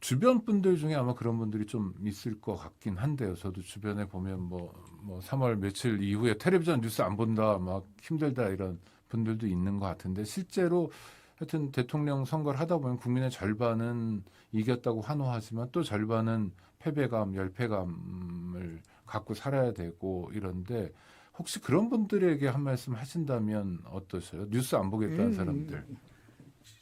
주변 분들 중에 아마 그런 분들이 좀 있을 것 같긴 한데요. 저도 주변에 보면 뭐 3월 며칠 이후에 텔레비전 뉴스 안 본다, 막 힘들다 이런 분들도 있는 것 같은데 실제로 하여튼 대통령 선거를 하다 보면 국민의 절반은 이겼다고 환호하지만 또 절반은 패배감, 열패감을 갖고 살아야 되고 이런데 혹시 그런 분들에게 한 말씀 하신다면 어떠세요? 뉴스 안 보겠다는 사람들.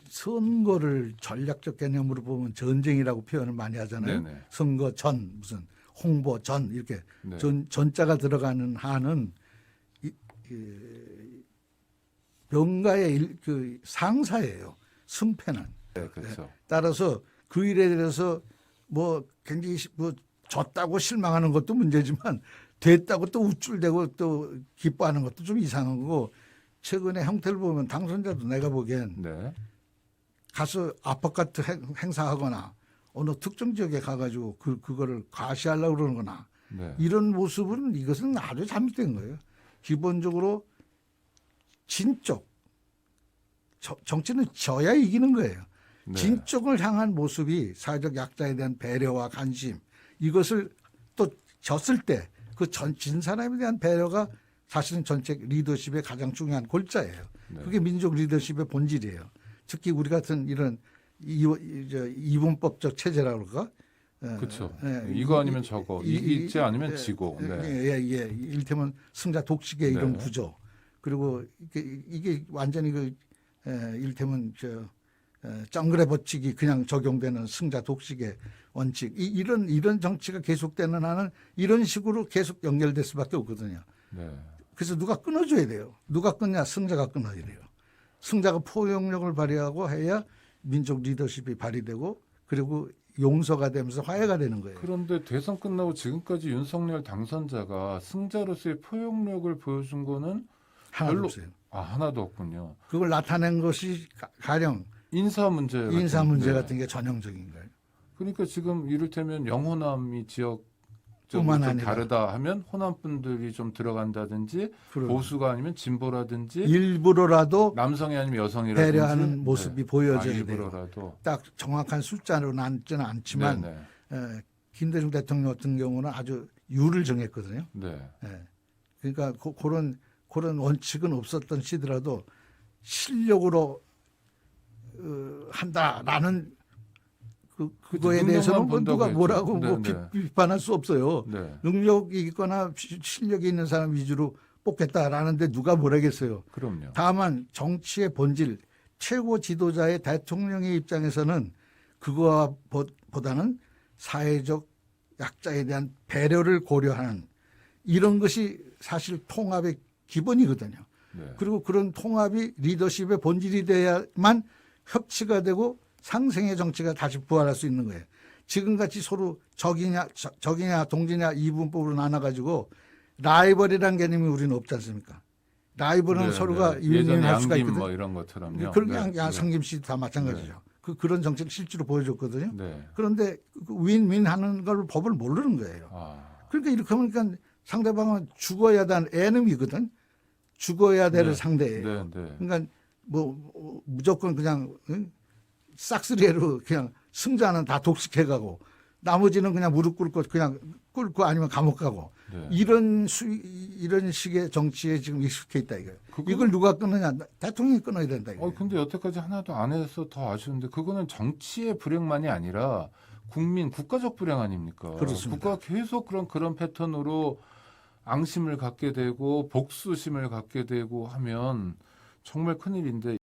선거를 전략적 개념으로 보면 전쟁이라고 표현을 많이 하잖아요. 네네. 선거 전, 무슨 홍보 전 이렇게 네. 전자가 들어가는 한은 명가의 그 상사예요. 승패는. 네, 그렇죠. 따라서 그 일에 대해서 뭐 굉장히 뭐 졌다고 실망하는 것도 문제지만 됐다고 또 우쭐대고 또 기뻐하는 것도 좀 이상한 거고, 최근에 형태를 보면 당선자도 내가 보기엔 네. 가서 아파트 행사하거나 어느 특정 지역에 가가지고 그거를 과시하려고 그러거나 네. 이런 모습은 이것은 아주 잘못된 거예요. 기본적으로 진쪽 정치는 져야 이기는 거예요. 네. 진쪽을 향한 모습이 사회적 약자에 대한 배려와 관심, 이것을 또 졌을 때 그 진 사람에 대한 배려가 사실은 정책 리더십의 가장 중요한 골자예요. 네. 그게 민족 리더십의 본질이에요. 특히 우리 같은 이런 이분법적 체제라고 그럴까? 그렇죠. 이거 아니면 저거, 이기지 않으면 지고. 네. 이를테면 승자 독식의 이런 네. 구조. 그리고 이게 완전히 이를테면 정글에 버치기 그냥 적용되는 승자 독식의 원칙. 이런 정치가 계속되는 한은 이런 식으로 계속 연결될 수밖에 없거든요. 네. 그래서 누가 끊어줘야 돼요. 누가 끊냐? 승자가 끊어야 돼요. 승자가 포용력을 발휘하고 해야 민족 리더십이 발휘되고 그리고 용서가 되면서 화해가 되는 거예요. 그런데 대선 끝나고 지금까지 윤석열 당선자가 승자로서의 포용력을 보여준 거는 하나도 별로 없어요. 하나도 없군요. 그걸 나타낸 것이 가령 인사 문제 같은 게 전형적인 거예요. 그러니까 지금 이를테면 영호남이 지역적으로 뿐만 좀 아니라. 다르다 하면 호남 분들이 좀 들어간다든지 보수가 아니면 진보라든지 일부러라도 남성이 아니면 여성이라든지 배려하는 모습이 보여져야 일부러라도. 돼요. 딱 정확한 숫자로 남지는 않지만 네네. 김대중 대통령 같은 경우는 아주 유를 정했거든요. 네. 그러니까 그런 원칙은 없었던 시더라도 실력으로 한다라는 그거에 대해서는 뭐 누가 뭐라고 비판할 수 없어요. 네. 능력이 있거나 실력이 있는 사람 위주로 뽑겠다라는데 누가 뭐라겠어요. 그럼요. 다만 정치의 본질, 최고 지도자의 대통령의 입장에서는 그거와 보다는 사회적 약자에 대한 배려를 고려하는 이런 것이 사실 통합의 기본이거든요. 네. 그리고 그런 통합이 리더십의 본질이 돼야만 협치가 되고 상생의 정치가 다시 부활할 수 있는 거예요. 지금같이 서로 적이냐 동지냐 이분법으로 나눠가지고 라이벌이라는 개념이 우리는 없지 않습니까? 라이벌은 서로가 윈윈할 수가 있거든요. 뭐 이런 것처럼요. 그런 양상김 씨도 다 마찬가지죠. 그런 정책을 실제로 보여줬거든요. 네. 그런데 윈윈하는 걸 법을 모르는 거예요. 그러니까 이렇게 하니까 상대방은 죽어야 되는 애놈이거든. 죽어야 될 상대예요. 그러니까 뭐 무조건 그냥 싹쓸이로 그냥 승자는 다 독식해가고 나머지는 그냥 무릎 꿇고 그냥 꿇고 아니면 감옥 가고 이런 식의 정치에 지금 익숙해 있다 이거예요. 이걸 누가 끊느냐? 대통령이 끊어야 된다 이거예요. 근데 여태까지 하나도 안 해서 더 아쉬운데 그거는 정치의 불행만이 아니라 국가적 불행 아닙니까? 그렇습니다. 국가가 계속 그런 패턴으로 앙심을 갖게 되고 복수심을 갖게 되고 하면 정말 큰일인데